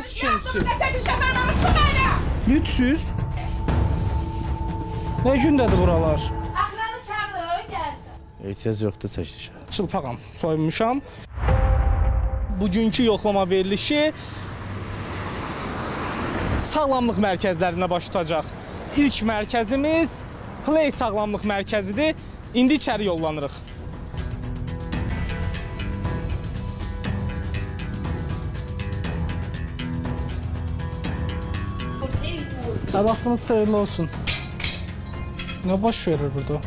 Lüdsüz ikincisi. Lüdsüz? Nə gündədir buralar? Axranı çağırın, gəlsin. Ehtiyac yoxdur çəkilişə. Çılpağam, soyunmuşam. Bugünkü yoxlama verilişi sağlamlıq mərkəzlərində baş tutacaq. İlk mərkəzimiz Play sağlamlıq mərkəzidir. İndi içəri yollanırıq. Vaxtınız xeyirli olsun. Nə baş verir burada?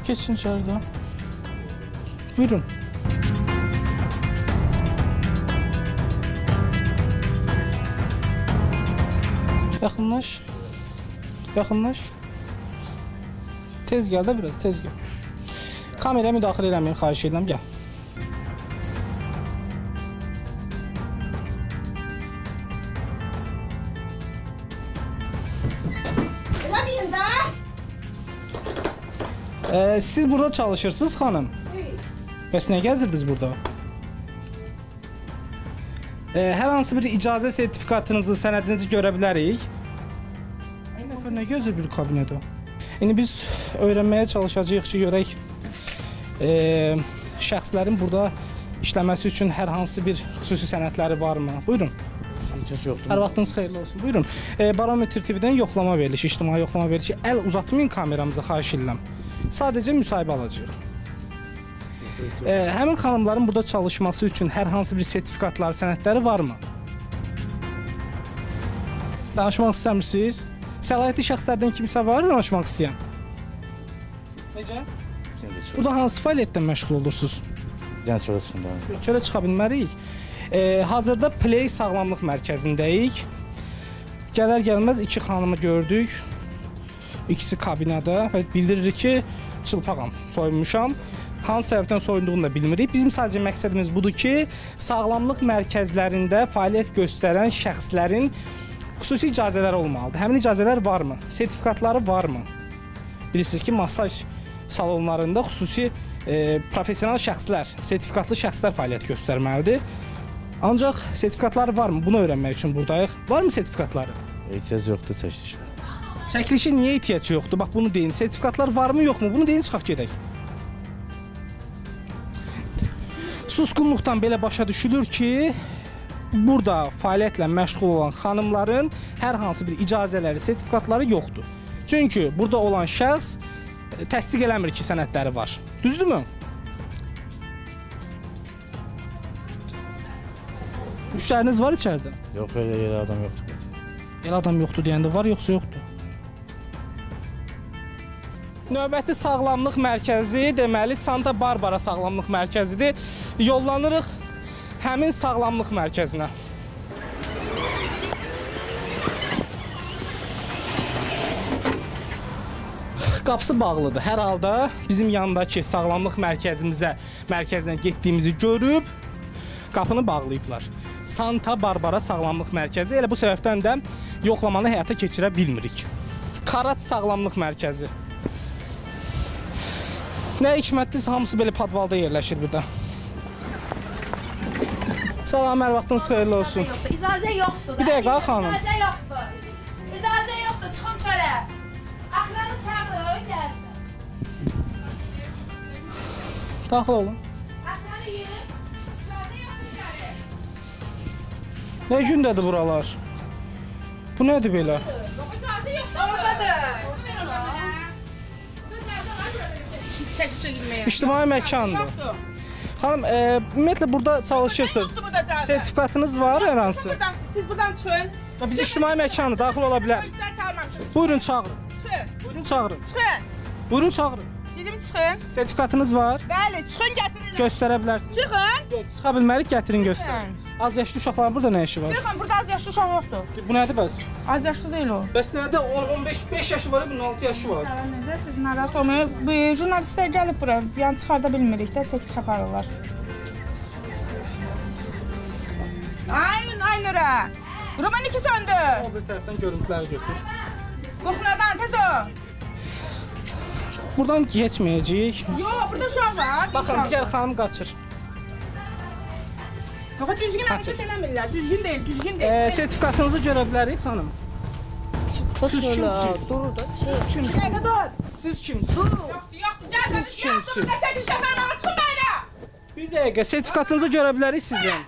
Keçin içəridə. Buyurun. Yaxınlaş. Yaxınlaş. Tez gəl də biraz, tez gəl. Kameraya müdaxilə eləməyin, xahiş edirəm, gəl. Eləməyin də. Siz burada çalışırsınız, xanım? Bəs nə gəzirdiniz burada? Hər hansı bir icazə sertifikatınızı, sənədinizi görə bilərik. Nə gözür bir kabinədə? İndi biz öyrənməyə çalışacağıq ki, görək şəxslərin burada işləməsi üçün hər hansı bir xüsusi sənədləri varmı? Buyurun. Hər vaxtınız xeyirli olsun. Buyurun. Barometr TV-dən yoxlama verilişi, ictimai yoxlama verilişi. Əl uzatmayın kameramıza, xahiş edirəm. Sadəcə müsahibə alacağıq. Həmin xanımların burada çalışması üçün hər hansı bir sertifikatları, sənədləri varmı? Danışmaq istəmirsiniz? Səlahiyyətli şəxslərdən kimsə var danışmaq istəyən? Necə? Burada hansı fəaliyyətdən məşğul olursunuz? Yəni çölə çıxın da. Çölə çıxa bilmərik. Hazırda Play sağlamlıq mərkəzindəyik. Gələr-gəlməz iki xanımı gördük. İkisi kabinədə və bildirir ki, çılpağam, soyunmuşam. Hansı səbəbdən soyunduğunu da bilmirik. Bizim sadəcə məqsədimiz budur ki, sağlamlıq mərkəzlərində fəaliyyət göstərən şəxslərin xüsusi icazələr olmalıdır. Həmin icazələr varmı? Sertifikatları varmı? Bilirsiniz ki, masaj salonlarında xüsusi profesional şəxslər, sertifikatlı şəxslər fəaliyyət göstərməlidir. Ancaq sertifikatları varmı? Bunu öyrənmək üçün buradayıq. Varmı sertifikatları? Ehtiyac yoxdur çəkilişə. Çəkilişə niyə ehtiyac yoxdur? Bax, bunu deyin. Sertifikatlar varmı, yoxmu? Bunu deyin, çıxaq gedək. Susqunluqdan belə başa düşülür ki, burada fəaliyyətlə məşğul olan xanımların hər hansı bir icazələri, sertifikatları yoxdur. Çünki burada olan şəxs təsdiq eləmir ki, sənədləri var. Düzdürmü? Müştəriniz var içəridə? Yox, elə yerə adam yoxdur. Elə adam yoxdur deyəndə var, yoxsa yoxdur? Növbəti sağlamlıq mərkəzi deməli Santa Barbara sağlamlıq mərkəzidir. Yollanırıq həmin sağlamlıq mərkəzinə. Qapısı bağlıdır. Hər halda bizim yanındakı sağlamlıq mərkəzinə getdiyimizi görüb qapını bağlayıblar. Santa Barbara sağlamlıq mərkəzi. Elə bu səbəbdən də yoxlamanı həyata keçirə bilmirik. Karat sağlamlıq mərkəzi. Nə hikmətlisə, hamısı belə padvalda yerləşir burada. Salam, hər vaxtınız xeyirli olsun. İcazə yoxdur. Bir dəqiqə, xanım. İcazə yoxdur. İcazə yoxdur, çıxın çölə. Axranı çağırın, gəlsin. Daxil olun. Axranı yiyin. İcazə yoxdur, gəlir. Nə gündədir buralar? Bu nədir belə? İcazə yoxdur. Oradadır. İctimai məkandır. Xanım, ümumiyyətlə burada çalışırsınız. Sertifikatınız var hər hansı? Siz buradan çıxın. Biz ictimai məkandır, daxil ola bilər. Buyurun, çağırın. Çıxın. Buyurun, çağırın. Çıxın. Buyurun, çağırın. Dedim çıxın. Sertifikatınız var? Bəli, çıxın gətirin. Göstərə bilərsiniz. Çıxın. Çıxa bilmərik, gətirin göstərin. Az yaşlı uşaqların burada nə işi var? Çıxın, burada az yaşlı uşaq yoxdur. Bu nədir bəs? Az yaşlı deyil o. Bəs nədə 10-15 yaşı var, bunun 6 yaşı var. Necə siz narahat olmayın. Jurnalistlər gəlib bura, yəni çıxarda bilmirik də, çəkiş aparırlar. Ay Nura. Roman 2 söndü. O bir tərəfdən görüntüləri götür. Qoxunadan tez o. Buradan geçməyəcəyik. Yox, burada uşaq var. Baxın, digər xanım qaçır. Yox, düzgün hərəkət eləmirlər. Düzgün deyil, düzgün deyil. Sertifikatınızı görə bilərik, xanım. Çıxdı Siz kimsiniz? Dur da, çıx. Kimsiniz? Dəqiqə dur. Siz kimsiniz? Yoxdur, cəzəmiz yoxdur. Nə çəkilişə mən açın mənə. Bir dəqiqə, sertifikatınızı görə bilərik sizin.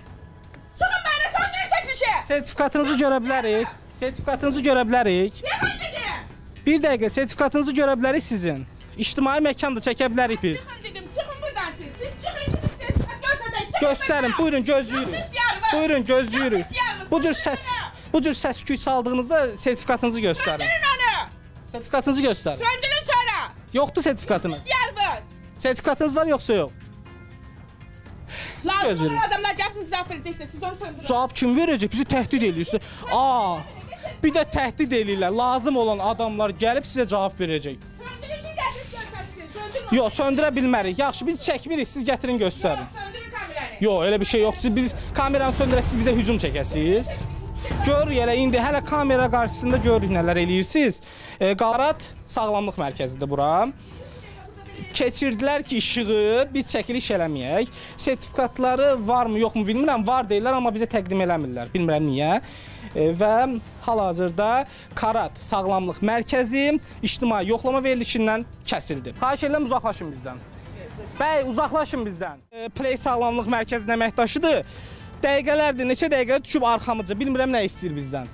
Çıxın mənə, söndürün çəkilişi. Sertifikatınızı görə bilərik. Sertifikatınızı görə bilərik. Çıxın dedim. Bir dəqiqə, sertifikatınızı görə bilərik sizin. İctimai məkanda çəkə bilərik biz. Çıxın dedim, çıxın buradan siz. Siz çıxın ki, biz sertifikat göstərək. Göstərin, buyurun, gözləyirik. Buyurun, gözləyirik. Bu cür səs-küy saldığınızda sertifikatınızı göstərin. Söndürün onu. Sertifikatınızı göstərin. Söndürün sonra. Yoxdur sertifikatınız. Diyarbız. Sertifikatınız var yoxsa yox? Lazım gözləyin. olan adamlar gəlib cavab verəcəksə, siz onu söndürün. Cavab kim verəcək? Bizi təhdid edirsiniz. Bir də təhdid edirlər. Lazım olan adamlar gəlib sizə cavab verəcək. Söndürün ki, gətirin göstərsin. Söndürün. Yox, söndürə bilmərik. Yaxşı, biz çəkmirik. Siz gətirin göstərin. Söndürün kameranı. Yox, elə bir şey yoxdur. Biz kameranı söndürək, siz bizə hücum çəkəsiniz. Görürük elə indi hələ kamera qarşısında görürük nələr eləyirsiniz. Qarat sağlamlıq mərkəzidir bura. Keçirdilər ki, işığı biz çəkiliş eləməyək. Sertifikatları varmı, yoxmu bilmirəm. Var deyirlər, amma bizə təqdim eləmirlər. Bilmirəm niyə. Və hal-hazırda Qarat Sağlamlıq Mərkəzi ictimai yoxlama verilişindən kəsildi. Xahiş edirəm, uzaqlaşın bizdən. Bəy, uzaqlaşın bizdən. Play Sağlamlıq Mərkəzinin əməkdaşıdır. Dəqiqələrdir, neçə dəqiqə düşüb arxamıca. Bilmirəm nə istəyir bizdən.